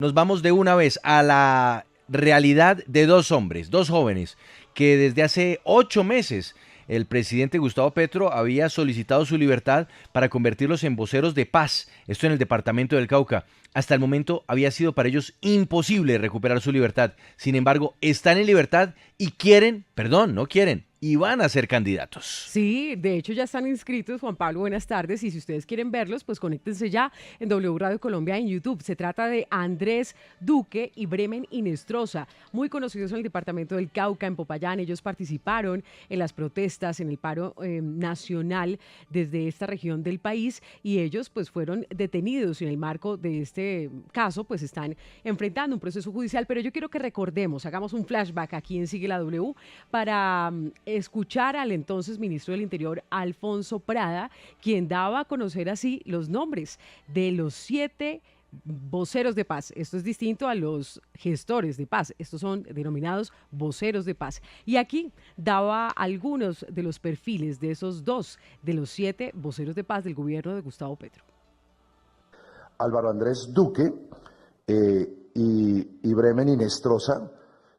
Nos vamos de una vez a la realidad de dos hombres, dos jóvenes, que desde hace 8 meses el presidente Gustavo Petro había solicitado su libertad para convertirlos en voceros de paz, esto en el departamento del Cauca. Hasta el momento había sido para ellos imposible recuperar su libertad. Sin embargo, están en libertad y quieren, perdón, no quieren, y van a ser candidatos. Sí, de hecho ya están inscritos, Juan Pablo, buenas tardes, y si ustedes quieren verlos, pues conéctense ya en W Radio Colombia en YouTube. Se trata de Andrés Duque y Bremen Inestrosa, muy conocidos en el departamento del Cauca, en Popayán. Ellos participaron en las protestas, en el paro nacional desde esta región del país, y ellos pues fueron detenidos, y en el marco de este caso pues están enfrentando un proceso judicial. Pero yo quiero que recordemos, hagamos un flashback aquí en Sigue la W para escuchar al entonces ministro del Interior, Alfonso Prada, quien daba a conocer así los nombres de los 7 voceros de paz. Esto es distinto a los gestores de paz. Estos son denominados voceros de paz. Y aquí daba algunos de los perfiles de esos dos, de los 7 voceros de paz del gobierno de Gustavo Petro. Álvaro Andrés Duque y Bremen Inestrosa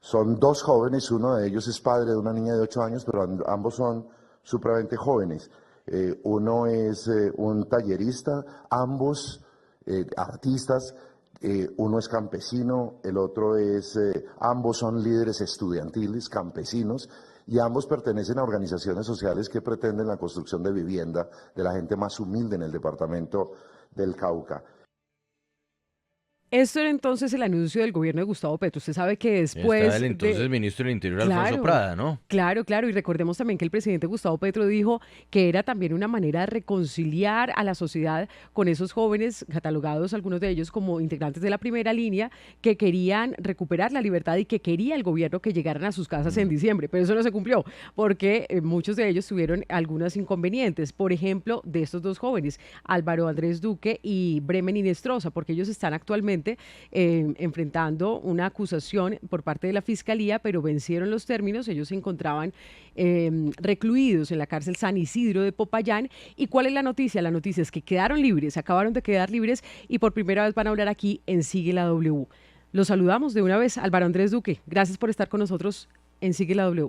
son dos jóvenes, uno de ellos es padre de una niña de 8 años, pero ambos son supremamente jóvenes. Uno es un tallerista, ambos artistas, uno es campesino, el otro es, ambos son líderes estudiantiles, campesinos, y ambos pertenecen a organizaciones sociales que pretenden la construcción de vivienda de la gente más humilde en el departamento del Cauca. Esto era entonces el anuncio del gobierno de Gustavo Petro. Usted sabe que Está después el de... entonces ministro del Interior Alfonso Claro, Prada, ¿no? claro, claro. Y recordemos también que el presidente Gustavo Petro dijo que era también una manera de reconciliar a la sociedad con esos jóvenes, catalogados algunos de ellos como integrantes de la primera línea, que querían recuperar la libertad y que quería el gobierno que llegaran a sus casas en Mm. diciembre. Pero eso no se cumplió, porque muchos de ellos tuvieron algunos inconvenientes. Por ejemplo, de estos dos jóvenes, Álvaro Andrés Duque y Bremen Inestrosa, porque ellos están actualmente enfrentando una acusación por parte de la fiscalía, pero vencieron los términos. Ellos se encontraban recluidos en la cárcel San Isidro de Popayán. ¿Y cuál es la noticia? La noticia es que quedaron libres, acabaron de quedar libres, y por primera vez van a hablar aquí en Sigue la W. Los saludamos de una vez, Álvaro Andrés Duque. Gracias por estar con nosotros en Sigue la W.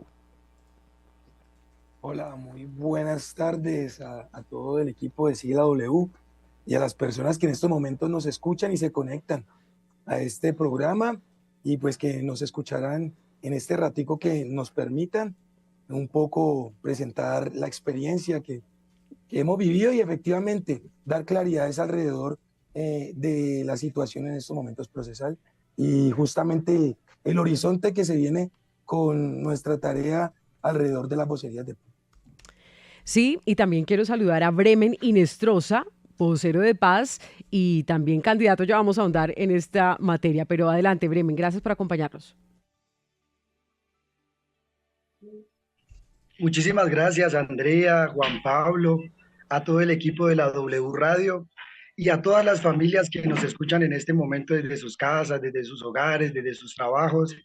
Hola, muy buenas tardes a todo el equipo de Sigue la W y a las personas que en estos momentos nos escuchan y se conectan a este programa, y pues que nos escucharán en este ratico que nos permitan un poco presentar la experiencia que hemos vivido y efectivamente dar claridades alrededor de la situación en estos momentos procesal y justamente el horizonte que se viene con nuestra tarea alrededor de las vocerías de... Sí, y también quiero saludar a Bremen Inestrosa, vocero de paz y también candidato. Ya vamos a ahondar en esta materia, pero adelante, Bremen, gracias por acompañarnos. Muchísimas gracias, Andrea, Juan Pablo, a todo el equipo de la W Radio y a todas las familias que nos escuchan en este momento desde sus casas, desde sus hogares, desde sus trabajos.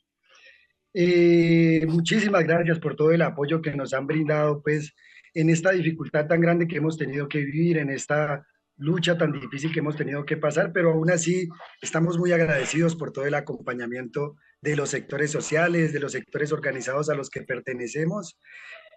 Muchísimas gracias por todo el apoyo que nos han brindado, pues, en esta dificultad tan grande que hemos tenido que vivir, en esta lucha tan difícil que hemos tenido que pasar, pero aún así estamos muy agradecidos por todo el acompañamiento de los sectores sociales, de los sectores organizados a los que pertenecemos,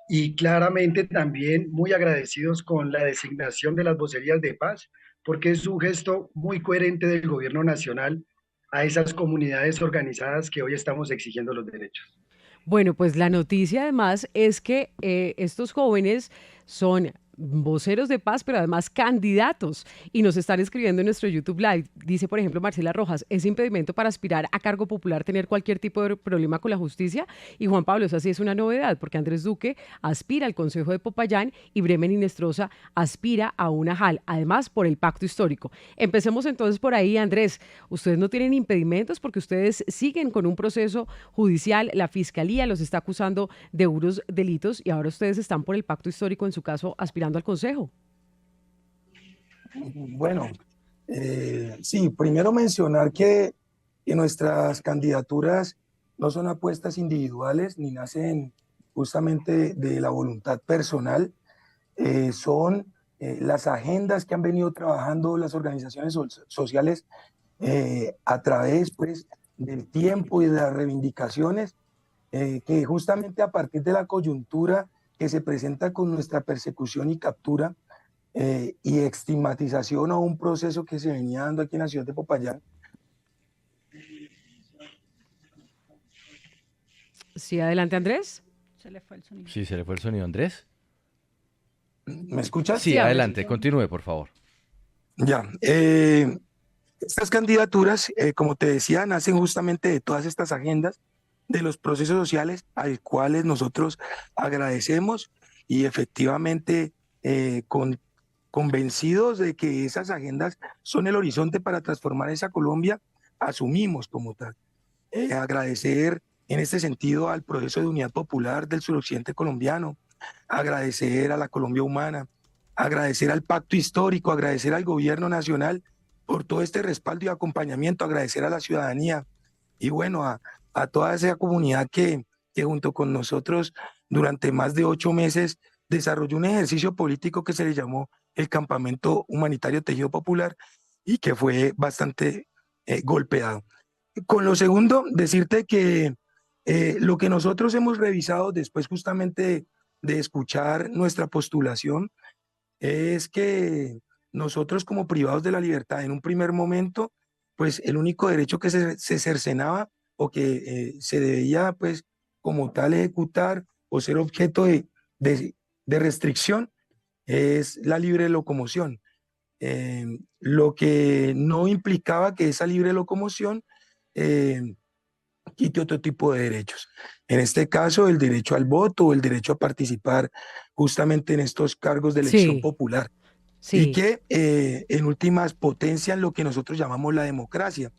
y claramente también muy agradecidos con la designación de las vocerías de paz, porque es un gesto muy coherente del gobierno nacional a esas comunidades organizadas que hoy estamos exigiendo los derechos. Bueno, pues la noticia además es que estos jóvenes son voceros de paz, pero además candidatos, y nos están escribiendo en nuestro YouTube Live. Dice, por ejemplo, Marcela Rojas: ¿es impedimento para aspirar a cargo popular tener cualquier tipo de problema con la justicia? Y Juan Pablo, esa sí es una novedad, porque Andrés Duque aspira al Consejo de Popayán y Bremen Inestrosa aspira a una JAL, además por el pacto histórico. Empecemos entonces por ahí, Andrés. Ustedes no tienen impedimentos porque ustedes siguen con un proceso judicial, la fiscalía los está acusando de duros delitos, y ahora ustedes están por el pacto histórico, en su caso, aspirando al Consejo. Bueno, sí, primero mencionar que nuestras candidaturas no son apuestas individuales ni nacen justamente de la voluntad personal, son las agendas que han venido trabajando las organizaciones sociales a través pues del tiempo y de las reivindicaciones, que justamente a partir de la coyuntura que se presenta con nuestra persecución y captura y estigmatización a un proceso que se venía dando aquí en la ciudad de Popayán. Sí, adelante, Andrés. Se le fue el sonido. Sí, se le fue el sonido, Andrés. ¿Me escuchas? Sí, Sí, adelante, continúe, por favor. Ya. Estas candidaturas, como te decía, nacen justamente de todas estas agendas, de los procesos sociales a los cuales nosotros agradecemos y efectivamente convencidos de que esas agendas son el horizonte para transformar esa Colombia, asumimos como tal. Agradecer en este sentido al proceso de unidad popular del suroccidente colombiano, agradecer a la Colombia humana, agradecer al pacto histórico, agradecer al gobierno nacional por todo este respaldo y acompañamiento, agradecer a la ciudadanía y bueno, a toda esa comunidad que junto con nosotros durante más de 8 meses desarrolló un ejercicio político que se le llamó el Campamento Humanitario Tejido Popular y que fue bastante golpeado. Con lo segundo, decirte que lo que nosotros hemos revisado después justamente de escuchar nuestra postulación es que nosotros como privados de la libertad en un primer momento, pues el único derecho que se cercenaba o que se debía pues como tal ejecutar o ser objeto de, de restricción es la libre locomoción. Lo que no implicaba que esa libre locomoción quite otro tipo de derechos. En este caso, el derecho al voto o el derecho a participar justamente en estos cargos de elección Sí, popular y sí, que en últimas potencian lo que nosotros llamamos la democracia.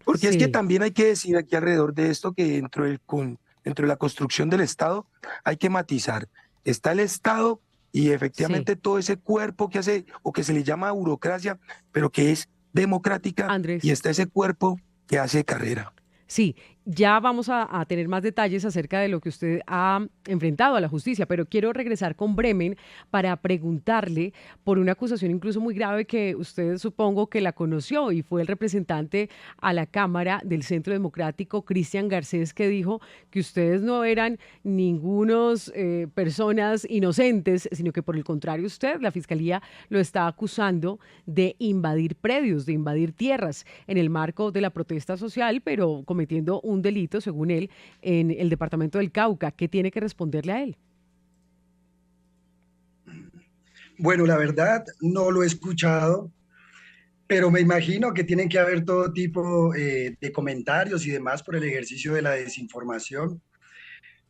Porque es que sí, también hay que decir aquí alrededor de esto que dentro de la construcción del Estado hay que matizar. Está el Estado y sí. efectivamente todo ese cuerpo que hace o que se le llama burocracia, pero que es democrática y Andrés. está ese cuerpo que hace carrera. Sí, ya vamos a tener más detalles acerca de lo que usted ha enfrentado a la justicia, pero quiero regresar con Bremen para preguntarle por una acusación incluso muy grave que usted supongo que la conoció y fue el representante a la Cámara del Centro Democrático, Cristian Garcés, que dijo que ustedes no eran ningunos personas inocentes, sino que por el contrario usted, la Fiscalía, lo está acusando de invadir predios, de invadir tierras en el marco de la protesta social, pero cometiendo un delito, según él, en el departamento del Cauca. ¿Qué tiene que responderle a él? Bueno, la verdad no lo he escuchado, pero me imagino que tienen que haber todo tipo de comentarios y demás por el ejercicio de la desinformación.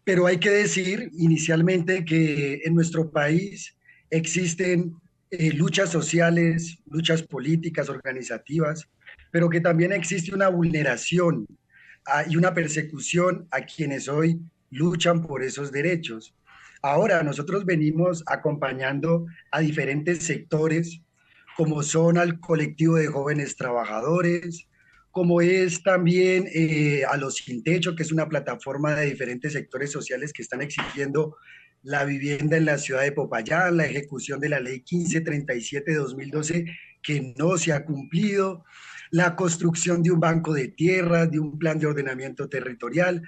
Pero hay que decir inicialmente que en nuestro país existen luchas sociales, luchas políticas, organizativas, pero que también existe una vulneración y una persecución a quienes hoy luchan por esos derechos. Ahora, nosotros venimos acompañando a diferentes sectores, como son al colectivo de jóvenes trabajadores, como es también a los Sin Techo, que es una plataforma de diferentes sectores sociales que están exigiendo la vivienda en la ciudad de Popayán, la ejecución de la ley 1537 de 2012 que no se ha cumplido, la construcción de un banco de tierras, de un plan de ordenamiento territorial.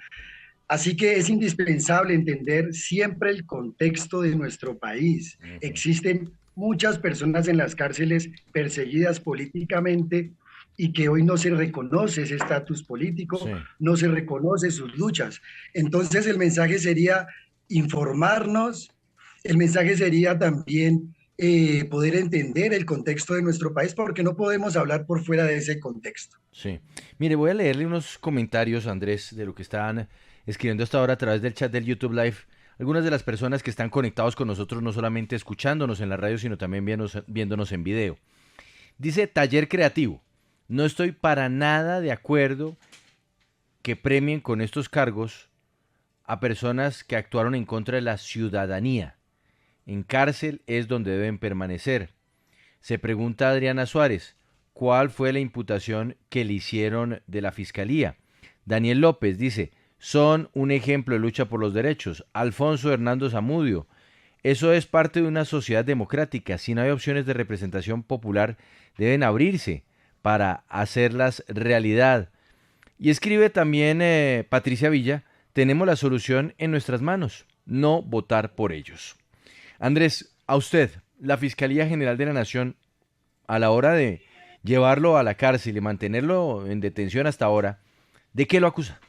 Así que es indispensable entender siempre el contexto de nuestro país. Ujú. Existen muchas personas en las cárceles perseguidas políticamente y que hoy no se reconoce ese estatus político, Sí. no se reconoce sus luchas. Entonces el mensaje sería informarnos, el mensaje sería también poder entender el contexto de nuestro país, porque no podemos hablar por fuera de ese contexto. Sí. Mire, voy a leerle unos comentarios, Andrés, de lo que están escribiendo hasta ahora a través del chat del YouTube Live. Algunas de las personas que están conectados con nosotros, no solamente escuchándonos en la radio, sino también viéndonos en video. Dice Taller Creativo. No estoy para nada de acuerdo que premien con estos cargos a personas que actuaron en contra de la ciudadanía. En cárcel es donde deben permanecer. Se pregunta Adriana Suárez, ¿cuál fue la imputación que le hicieron de la fiscalía? Daniel López dice, son un ejemplo de lucha por los derechos. Alfonso Hernando Zamudio, eso es parte de una sociedad democrática. Si no hay opciones de representación popular, deben abrirse para hacerlas realidad. Y escribe también Patricia Villa, tenemos la solución en nuestras manos, no votar por ellos. Andrés, a usted, la Fiscalía General de la Nación, a la hora de llevarlo a la cárcel y mantenerlo en detención hasta ahora, ¿de qué lo acusa?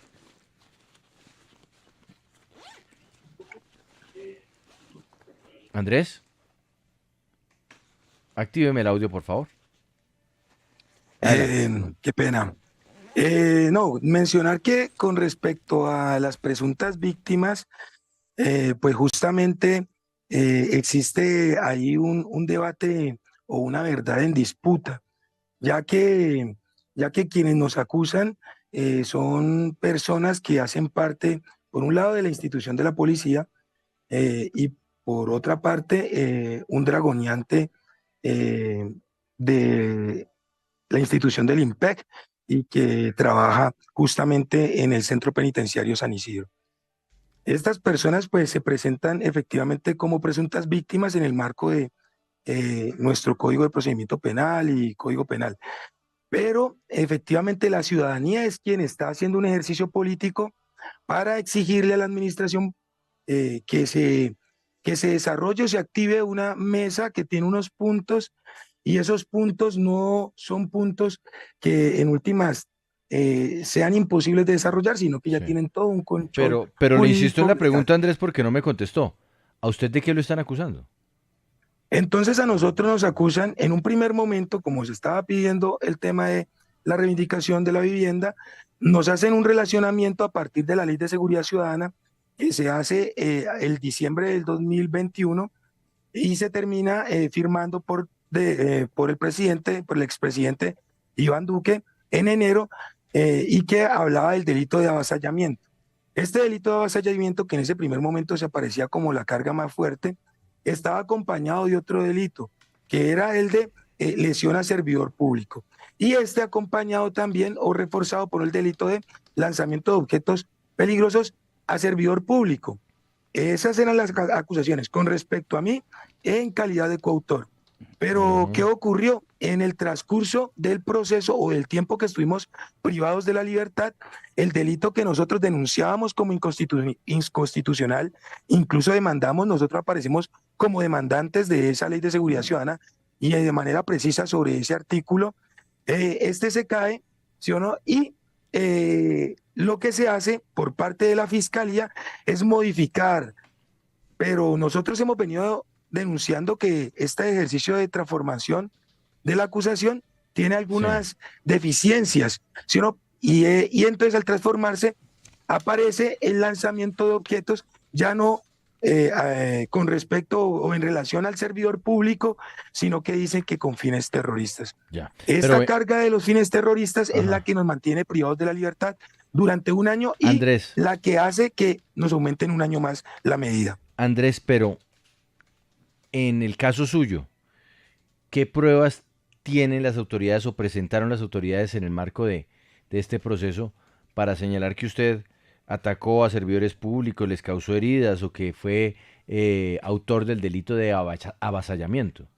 Andrés, actíveme el audio, por favor. Adelante. Qué pena. No, mencionar que con respecto a las presuntas víctimas, pues justamente existe ahí un debate o una verdad en disputa, ya que, ya que quienes nos acusan son personas que hacen parte, por un lado, de la institución de la policía y por otra parte, un dragoneante eh, de la institución del IMPEC y que trabaja justamente en el Centro Penitenciario San Isidro. Estas personas pues se presentan efectivamente como presuntas víctimas en el marco de nuestro Código de Procedimiento Penal y Código Penal. Pero efectivamente la ciudadanía es quien está haciendo un ejercicio político para exigirle a la administración eh, que se, que se desarrolle o se active una mesa que tiene unos puntos y esos puntos no son puntos que en últimas sean imposibles de desarrollar, sino que ya Sí. tienen todo un control Pero le insisto en jurídico la legal. pregunta, Andrés, porque no me contestó. ¿A usted de qué lo están acusando? Entonces a nosotros nos acusan en un primer momento, como se estaba pidiendo el tema de la reivindicación de la vivienda, nos hacen un relacionamiento a partir de la Ley de Seguridad Ciudadana que se hace el diciembre del 2021 y se termina firmando por el presidente, por el expresidente Iván Duque en enero y que hablaba del delito de avasallamiento. Este delito de avasallamiento, que en ese primer momento se aparecía como la carga más fuerte, estaba acompañado de otro delito, que era el de lesión a servidor público. Y este acompañado también o reforzado por el delito de lanzamiento de objetos peligrosos a servidor público. Esas eran las acusaciones con respecto a mí en calidad de coautor. Pero, ¿qué Ujú. ocurrió? En el transcurso del proceso o del tiempo que estuvimos privados de la libertad, el delito que nosotros denunciábamos como inconstitucional, incluso demandamos, nosotros aparecemos como demandantes de esa ley de seguridad ciudadana y de manera precisa sobre ese artículo, este se cae, ¿sí o no? Y lo que se hace por parte de la Fiscalía es modificar, pero nosotros hemos venido denunciando que este ejercicio de transformación de la acusación tiene Sí. algunas deficiencias, ¿sí o no? Y entonces al transformarse aparece el lanzamiento de objetos ya no con respecto o en relación al servidor público, sino que dicen que con fines terroristas. Ya. Pero, Esta carga de los fines terroristas es la ajá. que nos mantiene privados de la libertad durante un año y Andrés, la que hace que nos aumenten un año más la medida. Andrés, pero en el caso suyo, ¿qué pruebas tienen las autoridades o presentaron las autoridades en el marco de este proceso para señalar que usted atacó a servidores públicos, les causó heridas o que fue autor del delito de avasallamiento?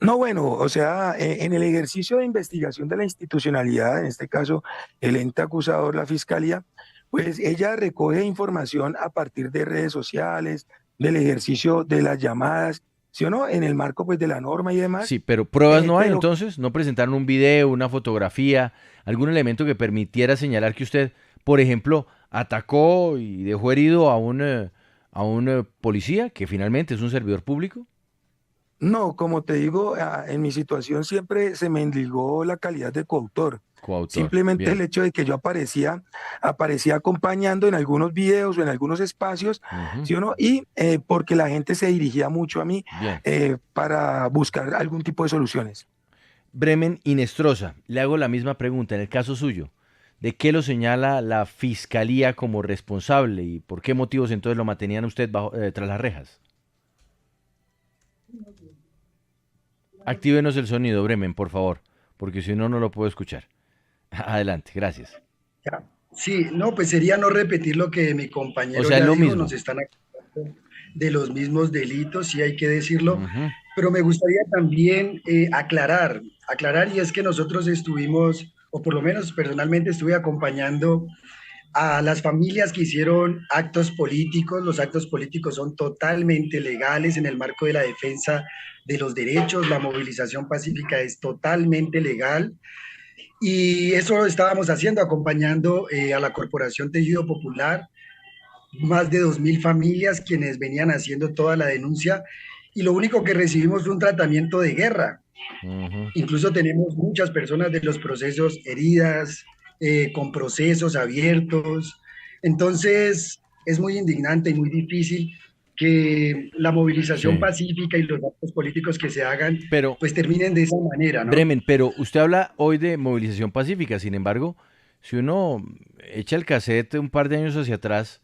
No, bueno, o sea, en el ejercicio de investigación de la institucionalidad, en este caso el ente acusador, la fiscalía, pues ella recoge información a partir de redes sociales, del ejercicio de las llamadas, ¿sí o no? En el marco pues de la norma y demás, Sí, pero pruebas no hay pero entonces, no presentaron un video, una fotografía, algún elemento que permitiera señalar que usted, por ejemplo, atacó y dejó herido a un policía que finalmente es un servidor público. no, como te digo, en mi situación siempre se me endilgó la calidad de coautor. Coautor. Simplemente el Bien. hecho de que yo aparecía acompañando en algunos videos o en algunos espacios, Ujú. ¿sí o no? Y porque la gente se dirigía mucho a mí Bien. para buscar algún tipo de soluciones. Bremen Inestrosa, le hago la misma pregunta en el caso suyo. ¿De qué lo señala la fiscalía como responsable y por qué motivos entonces lo mantenían usted tras las rejas? Actívenos el sonido, Bremen, por favor, porque si no, no lo puedo escuchar. Adelante, gracias. Ya. Sí, no, pues sería no repetir lo que mi O compañero sea, es ya lo dijo, nos mismo. están acusando de los mismos delitos, sí hay que decirlo, Ujú. pero me gustaría también aclarar, y es que nosotros estuvimos, o por lo menos personalmente estuve acompañando a las familias que hicieron actos políticos. Los actos políticos son totalmente legales en el marco de la defensa de los derechos. La movilización pacífica es totalmente legal. Y eso lo estábamos haciendo, acompañando a la Corporación Tejido Popular, más de 2.000 familias quienes venían haciendo toda la denuncia. Y lo único que recibimos fue un tratamiento de guerra. Ujú. Incluso tenemos muchas personas de los procesos heridas, con procesos abiertos. Entonces, es muy indignante y muy difícil que la movilización Sí. pacífica y los actos políticos que se hagan, Pero, pues terminen de esa manera, ¿no? Bremen, pero usted habla hoy de movilización pacífica. Sin embargo, si uno echa el cassette un par de años hacia atrás,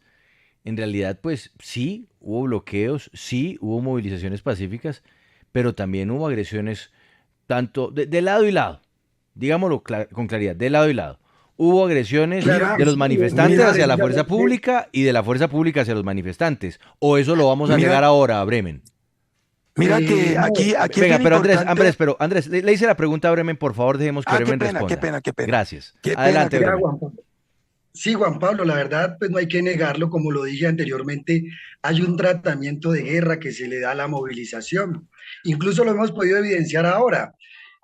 en realidad, pues sí, hubo bloqueos, sí, hubo movilizaciones pacíficas, pero también hubo agresiones tanto de lado y lado, digámoslo con claridad, de lado y lado. Hubo agresiones Claro Mira, que de los sí, manifestantes mira, hacia la fuerza precisamente. pública y de la fuerza pública hacia los manifestantes. O eso lo vamos a mira, negar ahora, Bremen. mira que No, aquí es Venga, bien pero Andrés, importante. Andrés, le hice la pregunta a Bremen, por favor, dejemos que Ah, Bremen qué responda. pena, qué pena, Gracias. qué pena, Adelante, qué vea, pena. Bremen. Juan Pablo. Sí, Juan Pablo, la verdad, pues no hay que negarlo, como lo dije anteriormente, hay un tratamiento de guerra que se le da a la movilización. Incluso lo hemos podido evidenciar ahora.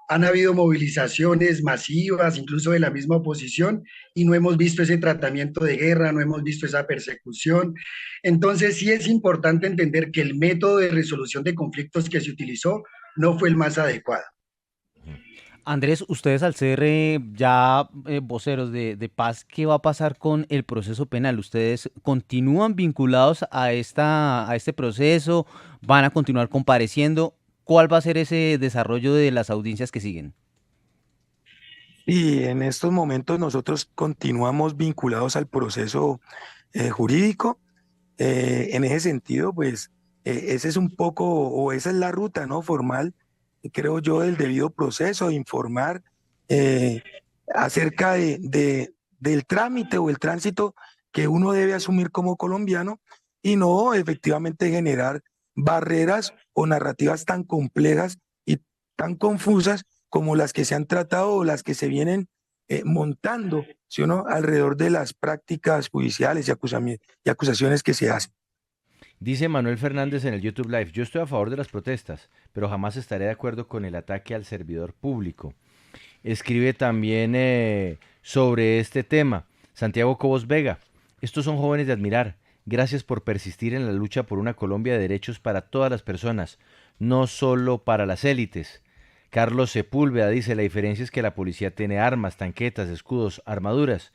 Han habido movilizaciones masivas, incluso de la misma oposición, y no hemos visto ese tratamiento de guerra, no hemos visto esa persecución. Entonces, sí es importante entender que el método de resolución de conflictos que se utilizó no fue el más adecuado. Andrés, ustedes al ser ya voceros de paz, ¿qué va a pasar con el proceso penal? ¿Ustedes continúan vinculados a este proceso? ¿Van a continuar compareciendo? ¿Cuál va a ser ese desarrollo de las audiencias que siguen? Y en estos momentos nosotros continuamos vinculados al proceso jurídico. En ese sentido, pues ese es un poco, o esa es la ruta, ¿no? Formal, creo yo, del debido proceso, de informar eh, acerca del trámite o el tránsito que uno debe asumir como colombiano y no efectivamente generar barreras o narrativas tan complejas y tan confusas como las que se han tratado o las que se vienen montando, ¿sí o no?, alrededor de las prácticas judiciales y acusaciones que se hacen. Dice Manuel Fernández en el YouTube Live, yo estoy a favor de las protestas, pero jamás estaré de acuerdo con el ataque al servidor público. Escribe también sobre este tema Santiago Cobos Vega. Estos son jóvenes de admirar. Gracias por persistir en la lucha por una Colombia de derechos para todas las personas, no solo para las élites. Carlos Sepúlveda dice, la diferencia es que la policía tiene armas, tanquetas, escudos, armaduras.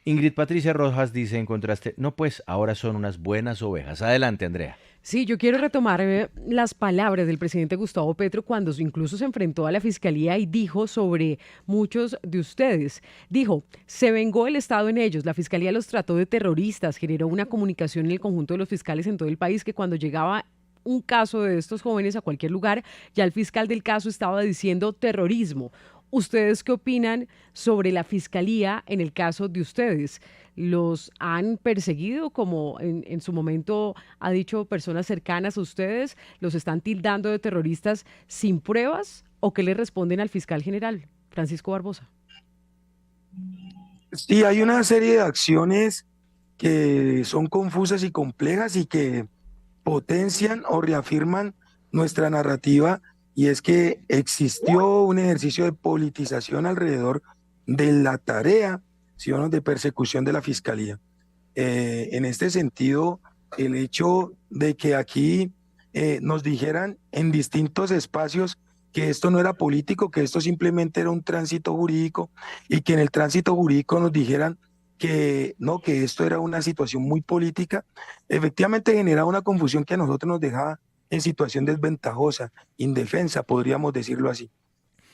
Ingrid Patricia Rojas dice en contraste, no pues, ahora son unas buenas ovejas. Adelante, Andrea. Sí, yo quiero retomar las palabras del presidente Gustavo Petro cuando incluso se enfrentó a la fiscalía y dijo sobre muchos de ustedes. Dijo, se vengó el Estado en ellos, la fiscalía los trató de terroristas, generó una comunicación en el conjunto de los fiscales en todo el país que cuando llegaba un caso de estos jóvenes a cualquier lugar, ya el fiscal del caso estaba diciendo terrorismo. ¿Ustedes qué opinan sobre la fiscalía en el caso de ustedes? ¿Los han perseguido, como en su momento ha dicho personas cercanas a ustedes? ¿Los están tildando de terroristas sin pruebas? ¿O qué le responden al fiscal general, Francisco Barbosa? Sí, hay una serie de acciones que son confusas y complejas y que potencian o reafirman nuestra narrativa, y es que existió un ejercicio de politización alrededor de la tarea, ¿sí o no?, de persecución de la fiscalía. En este sentido, el hecho de que aquí nos dijeran en distintos espacios que esto no era político, que esto simplemente era un tránsito jurídico, y que en el tránsito jurídico nos dijeran que no, que esto era una situación muy política, efectivamente generaba una confusión que a nosotros nos dejaba en situación desventajosa, indefensa, podríamos decirlo así.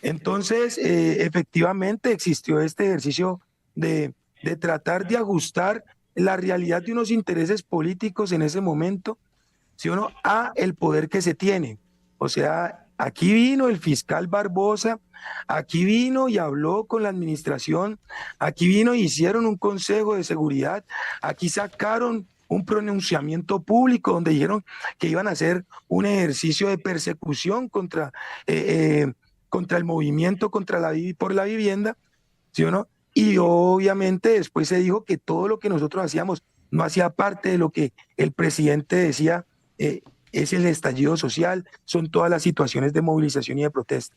Entonces, efectivamente existió este ejercicio de tratar de ajustar la realidad de unos intereses políticos en ese momento, ¿sí o no?, a el poder que se tiene. O sea, aquí vino el fiscal Barbosa, aquí vino y habló con la administración, aquí vino y hicieron un consejo de seguridad, aquí sacaron un pronunciamiento público donde dijeron que iban a hacer un ejercicio de persecución contra el movimiento por la vivienda, ¿sí o no? Y obviamente después se dijo que todo lo que nosotros hacíamos no hacía parte de lo que el presidente decía, es el estallido social, son todas las situaciones de movilización y de protesta.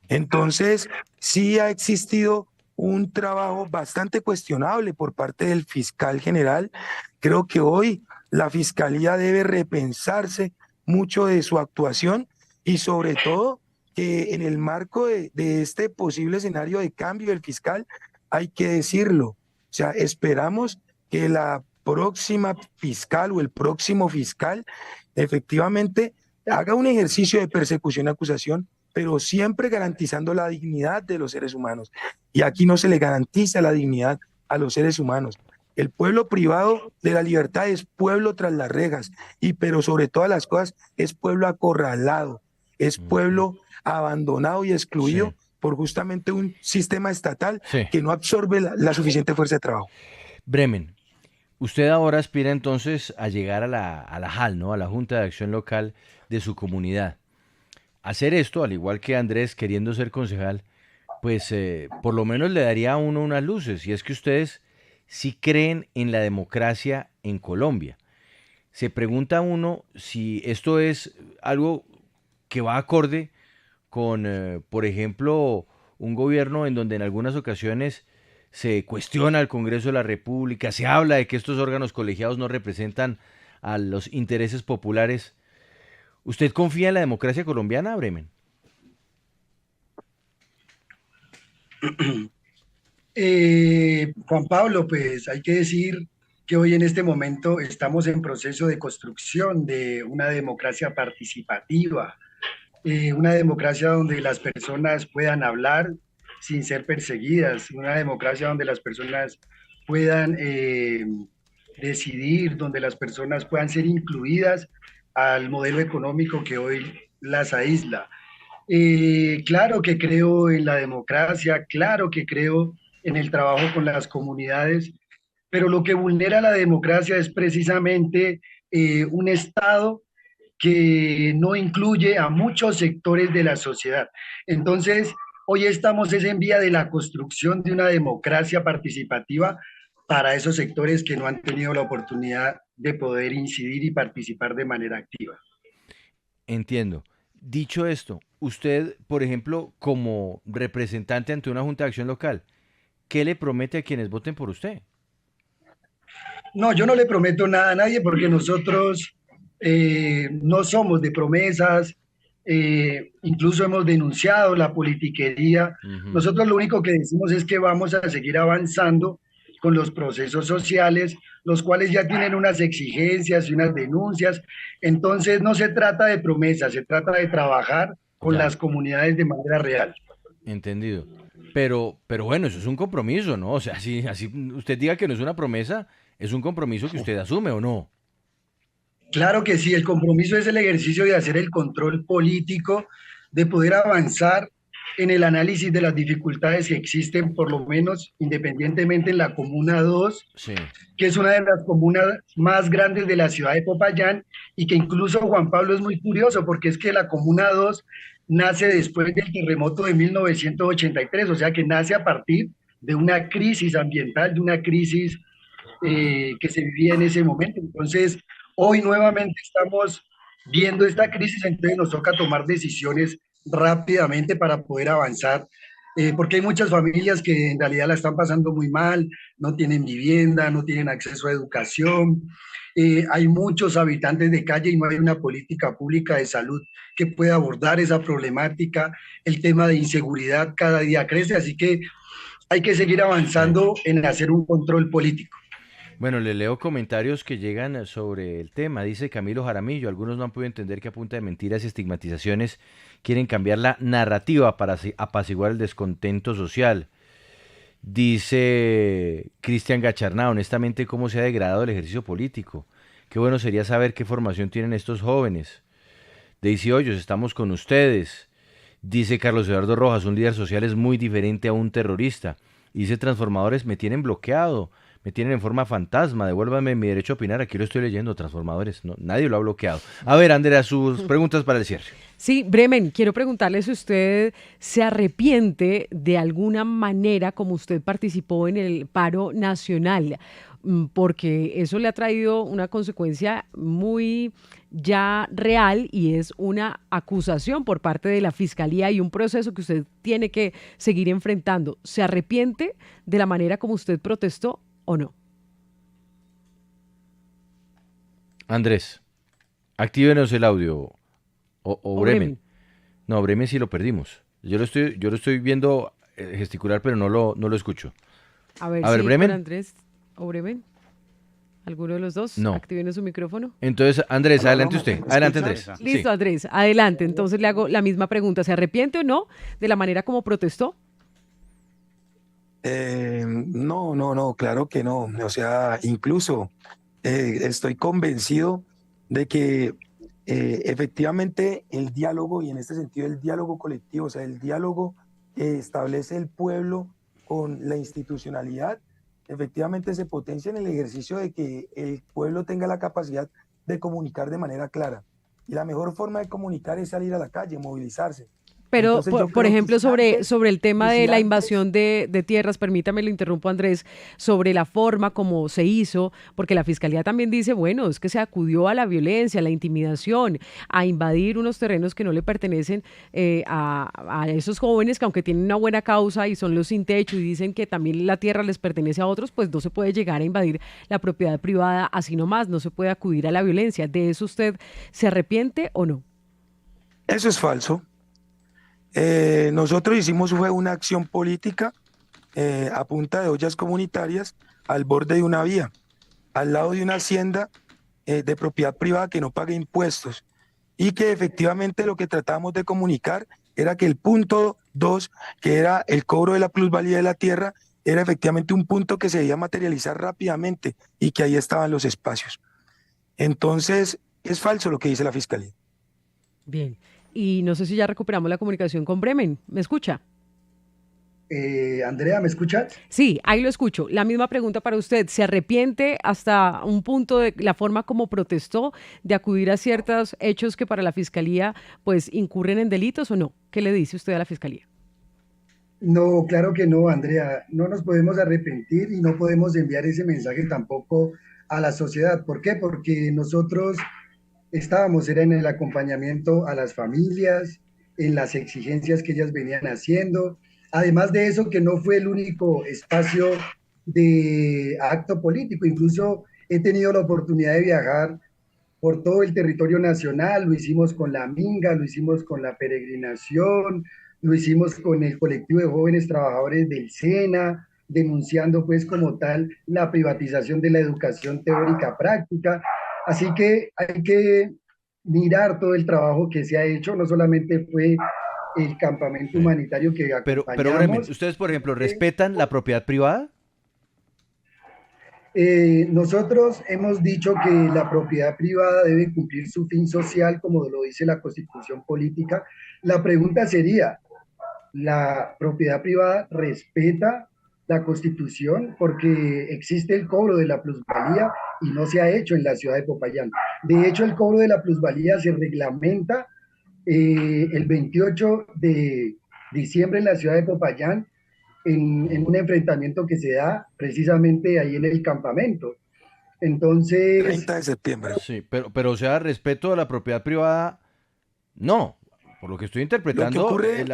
Entonces, sí ha existido un trabajo bastante cuestionable por parte del fiscal general. Creo que hoy la fiscalía debe repensarse mucho de su actuación y sobre todo que en el marco de este posible escenario de cambio del fiscal, hay que decirlo, o sea, esperamos que la próxima fiscal o el próximo fiscal efectivamente haga un ejercicio de persecución y acusación, pero siempre garantizando la dignidad de los seres humanos. Y aquí no se le garantiza la dignidad a los seres humanos. El pueblo privado de la libertad es pueblo tras las rejas, pero sobre todas las cosas es pueblo acorralado, es pueblo abandonado y excluido Sí, por justamente un sistema estatal sí. que no absorbe la suficiente fuerza de trabajo. Bremen, usted ahora aspira entonces a llegar a la JAL, ¿no? A la Junta de Acción Local de su comunidad. Hacer esto, al igual que Andrés queriendo ser concejal, pues por lo menos le daría a uno unas luces, y es que ustedes sí creen en la democracia en Colombia. Se pregunta uno si esto es algo que va acorde con, por ejemplo, un gobierno en donde en algunas ocasiones se cuestiona al Congreso de la República, se habla de que estos órganos colegiados no representan a los intereses populares. ¿Usted confía en la democracia colombiana, Bremen? Juan Pablo, pues hay que decir que hoy en este momento estamos en proceso de construcción de una democracia participativa, una democracia donde las personas puedan hablar sin ser perseguidas, una democracia donde las personas puedan decidir, donde las personas puedan ser incluidas al modelo económico que hoy las aísla. Claro que creo en la democracia, claro que creo en el trabajo con las comunidades, pero lo que vulnera la democracia es precisamente un Estado que no incluye a muchos sectores de la sociedad. Entonces, hoy estamos en vía de la construcción de una democracia participativa para esos sectores que no han tenido la oportunidad de poder incidir y participar de manera activa. Entiendo. Dicho esto, usted, por ejemplo, como representante ante una Junta de Acción Local, ¿qué le promete a quienes voten por usted? No, yo no le prometo nada a nadie porque nosotros no somos de promesas, incluso hemos denunciado la politiquería. Ujú. Nosotros lo único que decimos es que vamos a seguir avanzando con los procesos sociales, los cuales ya tienen unas exigencias y unas denuncias. Entonces no se trata de promesas, se trata de trabajar con Ya, las comunidades de manera real. entendido. Pero bueno, eso es un compromiso, ¿no? O sea, así usted diga que no es una promesa, es un compromiso que usted asume o no. Claro que sí, el compromiso es el ejercicio de hacer el control político, de poder avanzar en el análisis de las dificultades que existen, por lo menos independientemente en la Comuna 2, Sí, que es una de las comunas más grandes de la ciudad de Popayán y que incluso Juan Pablo es muy curioso porque es que la Comuna 2 nace después del terremoto de 1983, o sea que nace a partir de una crisis ambiental, de una crisis que se vivía en ese momento. Entonces, hoy nuevamente estamos viendo esta crisis, entonces nos toca tomar decisiones rápidamente para poder avanzar, porque hay muchas familias que en realidad la están pasando muy mal, no tienen vivienda, no tienen acceso a educación, hay muchos habitantes de calle y no hay una política pública de salud que pueda abordar esa problemática, el tema de inseguridad cada día crece, así que hay que seguir sí. avanzando en hacer un control político. Bueno, le leo comentarios que llegan sobre el tema. Dice Camilo Jaramillo, algunos no han podido entender que a punta de mentiras y estigmatizaciones quieren cambiar la narrativa para apaciguar el descontento social. Dice Cristian Gacharná, honestamente, ¿cómo se ha degradado el ejercicio político? Qué bueno sería saber qué formación tienen estos jóvenes. Daisy Hoyos, estamos con ustedes. Dice Carlos Eduardo Rojas, un líder social es muy diferente a un terrorista. Dice Transformadores, me tienen bloqueado. Me tienen en forma fantasma, devuélvame mi derecho a opinar, aquí lo estoy leyendo, transformadores, no, nadie lo ha bloqueado. A ver, Andrea, sus preguntas para el cierre. Sí, Bremen, quiero preguntarle si usted se arrepiente de alguna manera como usted participó en el paro nacional, porque eso le ha traído una consecuencia muy ya real y es una acusación por parte de la Fiscalía y un proceso que usted tiene que seguir enfrentando. ¿Se arrepiente de la manera como usted protestó o no? Andrés, actívenos el audio. O O Bremen. Bremen. No, Bremen sí lo perdimos. Yo lo estoy viendo gesticular, pero no lo escucho. A ver A ver, si con Bremen. Andrés o Bremen, alguno de los dos, No. activen su micrófono. Entonces, Andrés, Hola, adelante hola, usted. ¿me Adelante, escuchas? Andrés. Listo, Sí. Andrés, adelante. Entonces le hago la misma pregunta. ¿Se arrepiente o no de la manera como protestó? No, no, no, claro que no. O sea, incluso estoy convencido de que efectivamente el diálogo, y en este sentido el diálogo colectivo, o sea, el diálogo que establece el pueblo con la institucionalidad, efectivamente se potencia en el ejercicio de que el pueblo tenga la capacidad de comunicar de manera clara. Y la mejor forma de comunicar es salir a la calle, movilizarse. Pero, Entonces yo por creo que ejemplo, si antes, sobre el tema y de si la antes invasión de tierras, permítame, lo interrumpo, Andrés, sobre la forma como se hizo, porque la Fiscalía también dice, bueno, es que se acudió a la violencia, a la intimidación, a invadir unos terrenos que no le pertenecen a esos jóvenes que aunque tienen una buena causa y son los sin techo y dicen que también la tierra les pertenece a otros, pues no se puede llegar a invadir la propiedad privada así nomás, no se puede acudir a la violencia. ¿De eso usted se arrepiente o no? eso es falso. Nosotros hicimos fue una acción política a punta de ollas comunitarias al borde de una vía, al lado de una hacienda de propiedad privada que no paga impuestos y que efectivamente lo que tratábamos de comunicar era que el punto 2, que era el cobro de la plusvalía de la tierra, era efectivamente un punto que se debía materializar rápidamente y que ahí estaban los espacios. Entonces, es falso lo que dice la fiscalía. Bien. Y no sé si ya recuperamos la comunicación con Bremen. ¿Me escucha? Andrea, ¿me escuchas? Sí, ahí lo escucho. La misma pregunta para usted. ¿Se arrepiente hasta un punto de la forma como protestó de acudir a ciertos hechos que para la fiscalía pues incurren en delitos o no? ¿Qué le dice usted a la fiscalía? No, claro que no, Andrea. No nos podemos arrepentir y no podemos enviar ese mensaje tampoco a la sociedad. ¿Por qué? Porque nosotros estábamos, era en el acompañamiento a las familias, en las exigencias que ellas venían haciendo. Además de eso, que no fue el único espacio de acto político. Incluso he tenido la oportunidad de viajar por todo el territorio nacional, lo hicimos con la Minga, lo hicimos con la peregrinación, lo hicimos con el colectivo de jóvenes trabajadores del SENA, denunciando pues como tal la privatización de la educación teórica práctica. Así que hay que mirar todo el trabajo que se ha hecho, no solamente fue el campamento Sí. humanitario que Pero Bremen, acompañamos. ¿ustedes, por ejemplo, respetan la propiedad privada? Nosotros hemos dicho que la propiedad privada debe cumplir su fin social, como lo dice la Constitución política. La pregunta sería, ¿la propiedad privada respeta la Constitución? Porque existe el cobro de la plusvalía y no se ha hecho en la ciudad de Popayán. De hecho, el cobro de la plusvalía se reglamenta el 28 de diciembre en la ciudad de Popayán en un enfrentamiento que se da precisamente ahí en el campamento. Entonces, 30 de septiembre. Sí, pero o sea, respeto a la propiedad privada, no. Por lo que estoy Lo que interpretando, ocurre,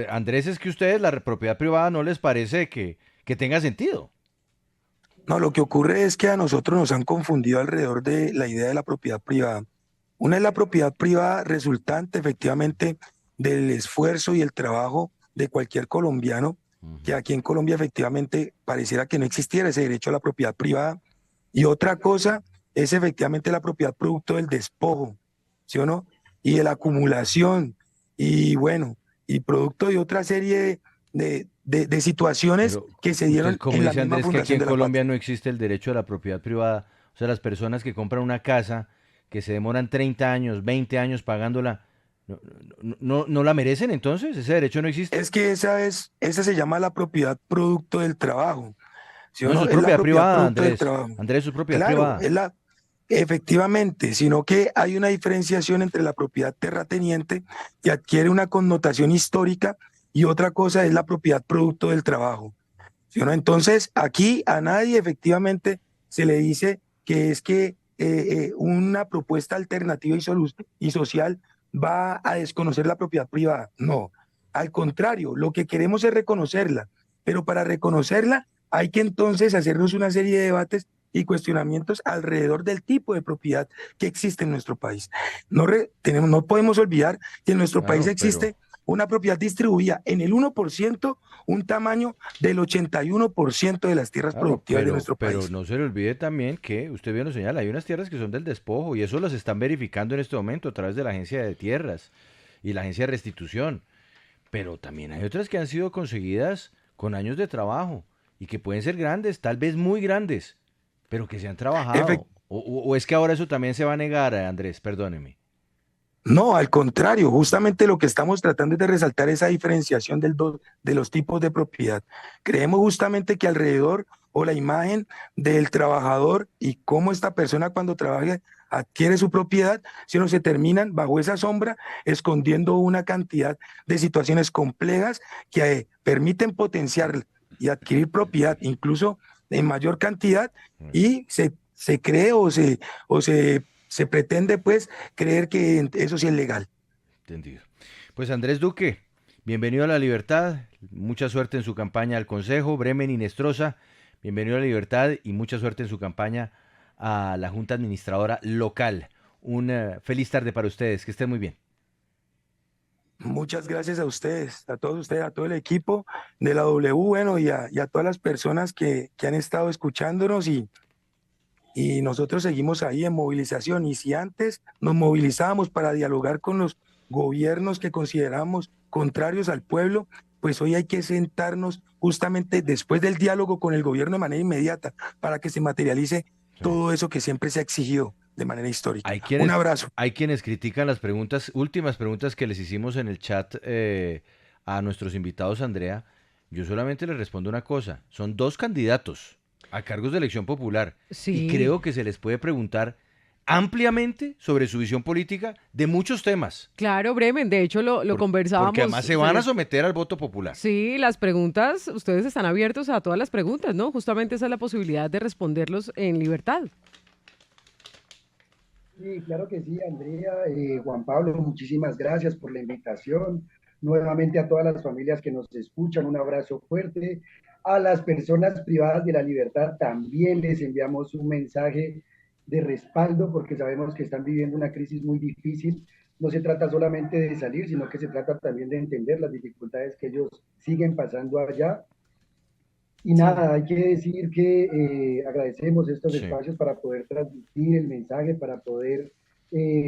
Andrés, es que a ustedes la propiedad privada no les parece que tenga sentido. no, lo que ocurre es que a nosotros nos han confundido alrededor de la idea de la propiedad privada. Una es la propiedad privada resultante efectivamente del esfuerzo y el trabajo de cualquier colombiano, que Ujú. aquí en Colombia efectivamente pareciera que no existiera ese derecho a la propiedad privada. Y otra cosa es efectivamente la propiedad producto del despojo, ¿sí o no? Y de la acumulación, y bueno, y producto de otra serie de situaciones Pero que se usted, dieron como en la dice misma Andrés, que aquí fundación en de la Colombia patria. no existe el derecho a la propiedad privada. O sea, las personas que compran una casa, que se demoran 30 años, 20 años pagándola, ¿no la merecen entonces? ¿Ese derecho no existe? Es que esa se llama la propiedad producto del trabajo. ¿sí No, o eso no? es Es la propiedad propiedad privada, producto del Andrés. trabajo. Andrés, eso es propiedad Claro, privada. efectivamente, sino que hay una diferenciación entre la propiedad terrateniente, que adquiere una connotación histórica, y otra cosa es la propiedad producto del trabajo. ¿Sí o no? Entonces, aquí a nadie efectivamente se le dice que es que una propuesta alternativa y social va a desconocer la propiedad privada. No, al contrario, lo que queremos es reconocerla, pero para reconocerla hay que entonces hacernos una serie de debates y cuestionamientos alrededor del tipo de propiedad que existe en nuestro país. No podemos olvidar que en nuestro país Claro, pero existe una propiedad distribuida en el 1%, un tamaño del 81% de las tierras claro, productivas de nuestro pero país. no se le olvide también que usted bien lo señala, hay unas tierras que son del despojo y eso las están verificando en este momento a través de la agencia de tierras y la agencia de restitución. Pero también hay otras que han sido conseguidas con años de trabajo y que pueden ser grandes, tal vez muy grandes, pero que se han Efectivamente. trabajado. O es que ahora eso también se va a negar, Andrés, perdóneme. No, al contrario, justamente lo que estamos tratando es de resaltar esa diferenciación de los tipos de propiedad. Creemos justamente que alrededor o la imagen del trabajador y cómo esta persona cuando trabaja adquiere su propiedad, si no se terminan bajo esa sombra escondiendo una cantidad de situaciones complejas que permiten potenciar y adquirir propiedad incluso en mayor cantidad, y se cree se pretende pues creer que eso sí es legal. Entendido. Pues Andrés Duque, bienvenido a La Libertad, mucha suerte en su campaña al Consejo, Bremen Inestrosa, bienvenido a La Libertad y mucha suerte en su campaña a la Junta Administradora Local. Una feliz tarde para ustedes, que estén muy bien. Muchas gracias a ustedes, a todo el equipo de la W, bueno, y a todas las personas que han estado escuchándonos, y nosotros seguimos ahí en movilización. Y si antes nos movilizábamos para dialogar con los gobiernos que consideramos contrarios al pueblo, pues hoy hay que sentarnos justamente después del diálogo con el gobierno de manera inmediata para que se materialice Sí. todo eso que siempre se ha exigido de manera histórica. Hay Un quienes, abrazo. hay quienes critican las preguntas, últimas preguntas que les hicimos en el chat a nuestros invitados, Andrea. Yo solamente les respondo una cosa. Son dos candidatos a cargos de elección popular y Sí, creo que se les puede preguntar ampliamente sobre su visión política de muchos temas, claro, Bremen, de hecho lo porque conversábamos, además se van a someter al voto popular. Sí, las preguntas, ustedes están abiertos a todas las preguntas, ¿no? Justamente esa es la posibilidad de responderlos en libertad. Sí, claro que sí, Andrea, Juan Pablo, muchísimas gracias por la invitación. Nuevamente a todas las familias que nos escuchan, un abrazo fuerte. A las personas privadas de la libertad también les enviamos un mensaje de respaldo porque sabemos que están viviendo una crisis muy difícil. No se trata solamente de salir, sino que se trata también de entender las dificultades que ellos siguen pasando allá. Y Sí. nada, hay que decir que agradecemos estos Sí. espacios para poder transmitir el mensaje, para poder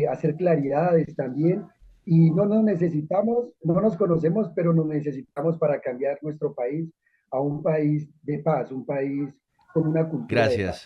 hacer claridades también. Y no nos necesitamos, no nos conocemos, pero nos necesitamos para cambiar nuestro país a un país de paz, un país con una cultura de paz. Gracias.